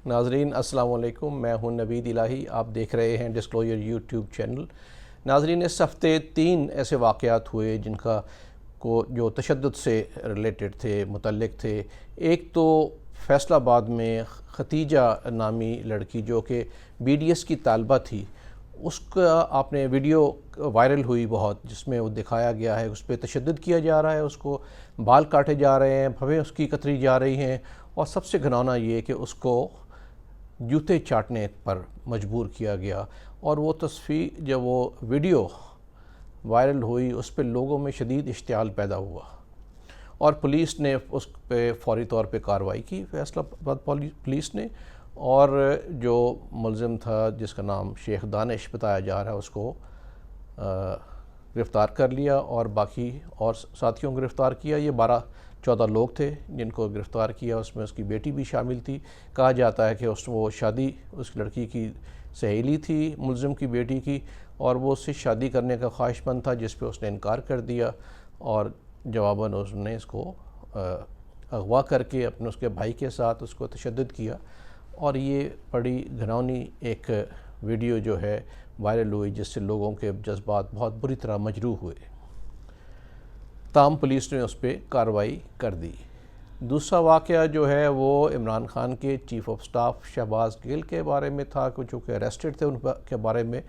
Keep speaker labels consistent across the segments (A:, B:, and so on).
A: ناظرین السلام علیکم، میں ہوں نوید الہی، آپ دیکھ رہے ہیں ڈسکلوجر یوٹیوب چینل۔ ناظرین، اس ہفتے 3 ایسے واقعات ہوئے جن کا جو تشدد سے ریلیٹڈ تھے، متعلق تھے۔ ایک تو فیصل آباد میں ختیجہ نامی لڑکی جو کہ بی ڈی ایس کی طالبہ تھی، اس کا آپ نے ویڈیو وائرل ہوئی بہت، جس میں وہ دکھایا گیا ہے اس پہ تشدد کیا جا رہا ہے، اس کو بال کاٹے جا رہے ہیں، بھویں اس کی کتری جا رہی ہیں، اور سب سے گھناؤنا یہ کہ اس کو جوتے چاٹنے پر مجبور کیا گیا۔ اور وہ تصویر جب وہ ویڈیو وائرل ہوئی، اس پہ لوگوں میں شدید اشتعال پیدا ہوا اور پولیس نے اس پہ فوری طور پہ کارروائی کی، فیصل آباد پولیس نے، اور جو ملزم تھا جس کا نام شیخ دانش بتایا جا رہا ہے، اس کو گرفتار کر لیا اور باقی اور ساتھیوں کو گرفتار کیا۔ یہ 12-14 لوگ تھے جن کو گرفتار کیا، اس میں اس کی بیٹی بھی شامل تھی۔ کہا جاتا ہے کہ وہ شادی اس لڑکی کی سہیلی تھی، ملزم کی بیٹی کی، اور وہ اس سے شادی کرنے کا خواہش مند تھا، جس پہ اس نے انکار کر دیا، اور جواباً اس نے اس کو اغوا کر کے اپنے اس کے بھائی کے ساتھ اس کو تشدد کیا، اور یہ بڑی گھناؤنی ایک ویڈیو جو ہے وائرل ہوئی، جس سے لوگوں کے جذبات بہت بری طرح مجروح ہوئے۔ تاہم پولیس نے اس پہ کارروائی کر دی۔ دوسرا واقعہ جو ہے وہ عمران خان کے چیف آف سٹاف شہباز گل کے بارے میں تھا، چونکہ اریسٹڈ تھے، ان کے بارے میں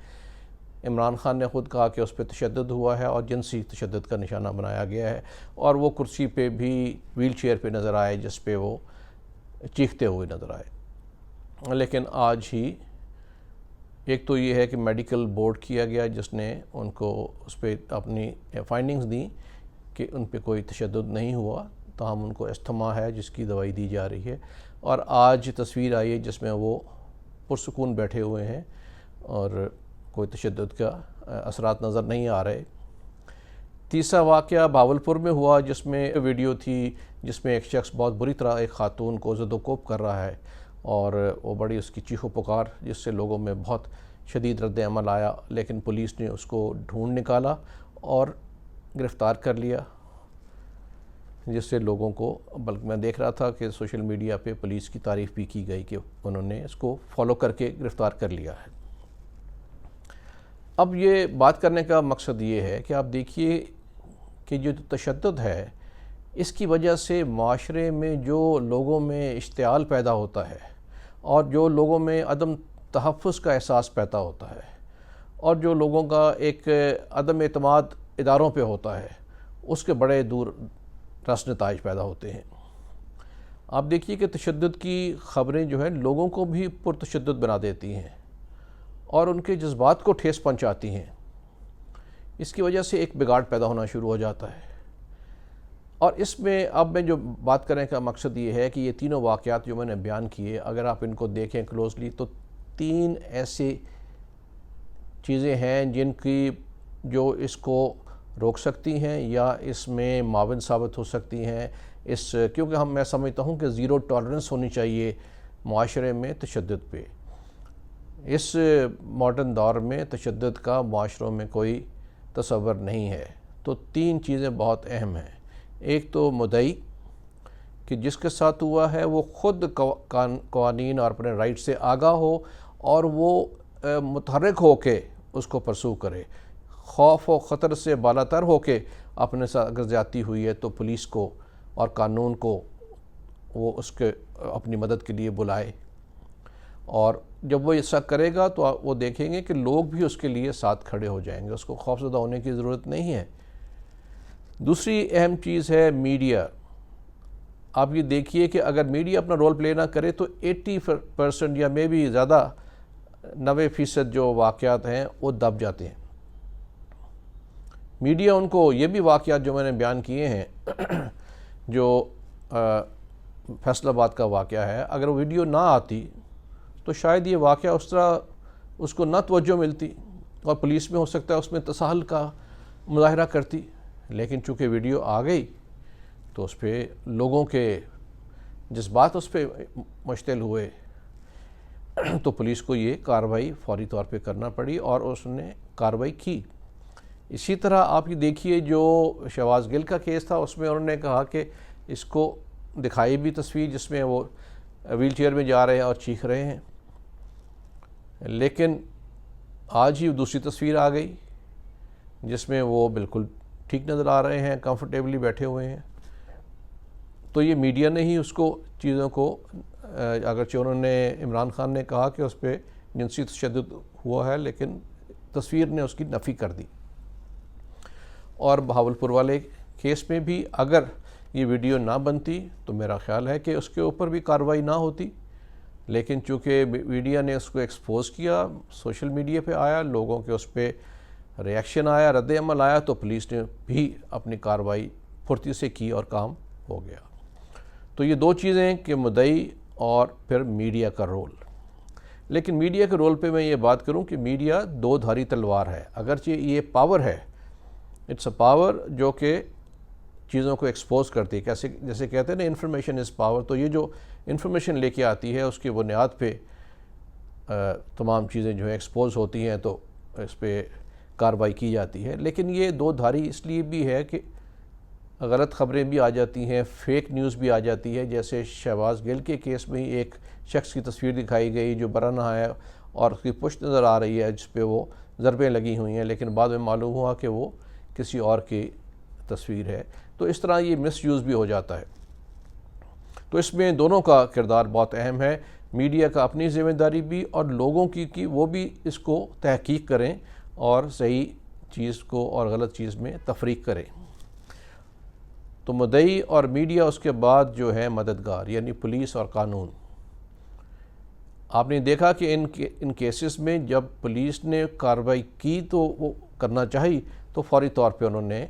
A: عمران خان نے خود کہا کہ اس پہ تشدد ہوا ہے اور جنسی تشدد کا نشانہ بنایا گیا ہے، اور وہ کرسی پہ بھی ویل چیئر پہ نظر آئے، جس پہ وہ چیختے ہوئے نظر آئے۔ لیکن آج ہی ایک تو یہ ہے کہ میڈیکل بورڈ کیا گیا، جس نے ان کو اس پہ اپنی فائنڈنگز دیں کہ ان پہ کوئی تشدد نہیں ہوا، تاہم ان کو استھما ہے جس کی دوائی دی جا رہی ہے، اور آج تصویر آئی ہے جس میں وہ پرسکون بیٹھے ہوئے ہیں اور کوئی تشدد کا اثرات نظر نہیں آ رہے۔ تیسرا واقعہ بھاولپور میں ہوا، جس میں ویڈیو تھی جس میں ایک شخص بہت بری طرح ایک خاتون کو زد و کوب کر رہا ہے، اور وہ بڑی اس کی چیخ و پکار، جس سے لوگوں میں بہت شدید رد عمل آیا، لیکن پولیس نے اس کو ڈھونڈ نکالا اور گرفتار کر لیا، جس سے لوگوں کو، بلکہ میں دیکھ رہا تھا کہ سوشل میڈیا پہ پولیس کی تعریف بھی کی گئی کہ انہوں نے اس کو فالو کر کے گرفتار کر لیا ہے۔ اب یہ بات کرنے کا مقصد یہ ہے کہ آپ دیکھیے کہ جو تشدد ہے، اس کی وجہ سے معاشرے میں جو لوگوں میں اشتعال پیدا ہوتا ہے، اور جو لوگوں میں عدم تحفظ کا احساس پیدا ہوتا ہے، اور جو لوگوں کا ایک عدم اعتماد اداروں پہ ہوتا ہے، اس کے بڑے دور رس نتائج پیدا ہوتے ہیں۔ آپ دیکھیے کہ تشدد کی خبریں جو ہیں لوگوں کو بھی پرتشدد بنا دیتی ہیں اور ان کے جذبات کو ٹھیس پہنچاتی ہیں۔ اس کی وجہ سے ایک بگاڑ پیدا ہونا شروع ہو جاتا ہے، اور اس میں اب میں جو بات کرنے کا مقصد یہ ہے کہ یہ تینوں واقعات جو میں نے بیان کیے، اگر آپ ان کو دیکھیں کلوزلی تو 3 ایسی چیزیں ہیں جن کی جو اس کو روک سکتی ہیں یا اس میں معاون ثابت ہو سکتی ہیں، کیونکہ میں سمجھتا ہوں کہ زیرو ٹالرنس ہونی چاہیے معاشرے میں تشدد پہ۔ اس ماڈرن دور میں تشدد کا معاشروں میں کوئی تصور نہیں ہے۔ تو 3 چیزیں بہت اہم ہیں۔ ایک تو مدعی، کہ جس کے ساتھ ہوا ہے وہ خود قوانین اور اپنے رائٹ سے آگاہ ہو، اور وہ متحرک ہو کے اس کو پرسو کرے، خوف و خطر سے بالاتر ہو کے اپنے ساتھ اگر زیادتی ہوئی ہے تو پولیس کو اور قانون کو وہ اس کے اپنی مدد کے لیے بلائے، اور جب وہ ایسا کرے گا تو وہ دیکھیں گے کہ لوگ بھی اس کے لیے ساتھ کھڑے ہو جائیں گے، اس کو خوفزدہ ہونے کی ضرورت نہیں ہے۔ دوسری اہم چیز ہے میڈیا۔ آپ یہ دیکھیے کہ اگر میڈیا اپنا رول پلے نہ کرے تو 80% یا میں بھی زیادہ 90% جو واقعات ہیں وہ دب جاتے ہیں۔ میڈیا ان کو یہ بھی واقعات جو میں نے بیان کیے ہیں، جو فیصل آباد کا واقعہ ہے، اگر ویڈیو نہ آتی تو شاید یہ واقعہ اس طرح اس کو نہ توجہ ملتی، اور پولیس میں ہو سکتا ہے اس میں تساہل کا مظاہرہ کرتی، لیکن چونکہ ویڈیو آ گئی تو اس پہ لوگوں کے جذبات اس پہ مشتعل ہوئے، تو پولیس کو یہ کارروائی فوری طور پہ کرنا پڑی، اور اس نے کارروائی کی۔ اسی طرح آپ یہ دیکھیے جو شہباز گل کا کیس تھا، اس میں انہوں نے کہا کہ اس کو دکھائی بھی تصویر جس میں وہ ویل چیئر میں جا رہے ہیں اور چیخ رہے ہیں، لیکن آج ہی دوسری تصویر آ گئی جس میں وہ بالکل ٹھیک نظر آ رہے ہیں، کمفرٹیبلی بیٹھے ہوئے ہیں۔ تو یہ میڈیا نے ہی اس کو چیزوں کو، اگرچہ انہوں نے عمران خان نے کہا کہ اس پہ جنسی تشدد ہوا ہے، لیکن تصویر نے اس کی نفی کر دی۔ اور بہاولپور والے کیس میں بھی اگر یہ ویڈیو نہ بنتی تو میرا خیال ہے کہ اس کے اوپر بھی کارروائی نہ ہوتی، لیکن چونکہ میڈیا نے اس کو ایکسپوز کیا، سوشل میڈیا پہ آیا، لوگوں کے اس پہ ریاکشن آیا، رد عمل آیا، تو پولیس نے بھی اپنی کارروائی پھرتی سے کی اور کام ہو گیا۔ تو یہ دو چیزیں کہ مدعی اور پھر میڈیا کا رول۔ لیکن میڈیا کے رول پہ میں یہ بات کروں کہ میڈیا دو دھاری تلوار ہے، اگرچہ یہ پاور ہے، اٹس اے پاور جو کہ چیزوں کو ایکسپوز کرتی ہے، جیسے کہتے ہیں نا انفارمیشن از پاور، تو یہ جو انفارمیشن لے کے آتی ہے اس کی بنیاد پہ تمام چیزیں جو ہیں ایکسپوز ہوتی ہیں، تو اس پہ کارروائی کی جاتی ہے۔ لیکن یہ دو دھاری اس لیے بھی ہے کہ غلط خبریں بھی آ جاتی ہیں، فیک نیوز بھی آ جاتی ہے، جیسے شہباز گل کے کیس میں ہی ایک شخص کی تصویر دکھائی گئی جو برہنہ ہے اور اس کی پشت نظر آ رہی ہے جس پہ وہ ضربیں لگی ہوئی ہیں، لیکن بعد میں معلوم ہوا کہ وہ کسی اور کی تصویر ہے۔ تو اس طرح یہ مس یوز بھی ہو جاتا ہے۔ تو اس میں دونوں کا کردار بہت اہم ہے، میڈیا کا اپنی ذمہ داری بھی اور لوگوں کی وہ بھی اس کو تحقیق کریں اور صحیح چیز کو اور غلط چیز میں تفریق کریں۔ تو مدعی اور میڈیا اس کے بعد جو ہے مددگار، یعنی پولیس اور قانون۔ آپ نے دیکھا کہ ان کیسز میں جب پولیس نے کارروائی کی تو وہ کرنا چاہی تو فوری طور پہ انہوں نے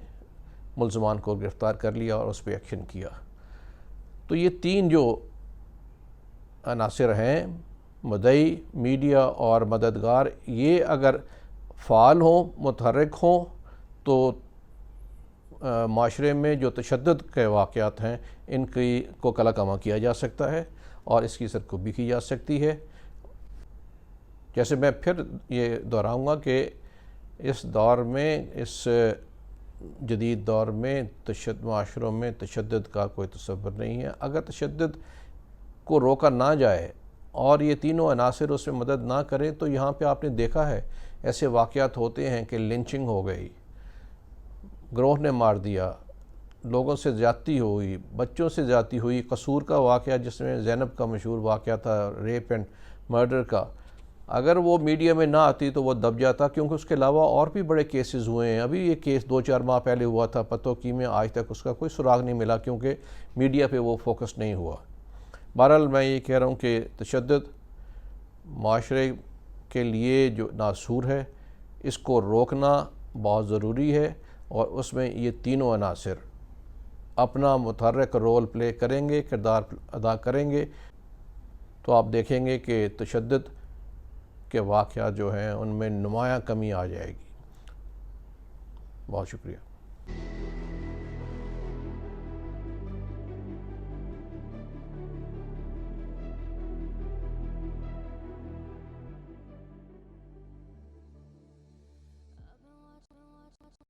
A: ملزمان کو گرفتار کر لیا اور اس پہ ایکشن کیا۔ تو یہ تین جو عناصر ہیں، مدعی، میڈیا اور مددگار، یہ اگر فعال ہوں، متحرک ہوں تو معاشرے میں جو تشدد کے واقعات ہیں ان کو کلا کما کیا جا سکتا ہے اور اس کی سرکوبی کی جا سکتی ہے۔ جیسے میں پھر یہ دہراؤں گا کہ اس دور میں، اس جدید دور میں معاشروں میں تشدد کا کوئی تصور نہیں ہے۔ اگر تشدد کو روکا نہ جائے اور یہ تینوں عناصر اس میں مدد نہ کریں تو یہاں پہ آپ نے دیکھا ہے ایسے واقعات ہوتے ہیں کہ لنچنگ ہو گئی، گروہ نے مار دیا، لوگوں سے زیادتی ہوئی، بچوں سے زیادتی ہوئی، قصور کا واقعہ جس میں زینب کا مشہور واقعہ تھا، ریپ اینڈ مرڈر کا، اگر وہ میڈیا میں نہ آتی تو وہ دب جاتا، کیونکہ اس کے علاوہ اور بھی بڑے کیسز ہوئے ہیں۔ ابھی یہ کیس 2-4 ماہ پہلے ہوا تھا پتوکی میں، آج تک اس کا کوئی سراغ نہیں ملا کیونکہ میڈیا پہ وہ فوکس نہیں ہوا۔ بہرحال میں یہ کہہ رہا ہوں کہ تشدد معاشرے کے لیے جو ناسور ہے، اس کو روکنا بہت ضروری ہے، اور اس میں یہ تینوں عناصر اپنا متحرک رول پلے کریں گے، کردار ادا کریں گے، تو آپ دیکھیں گے کہ تشدد کے واقعات جو ہیں ان میں نمایاں کمی آ جائے گی۔ بہت شکریہ۔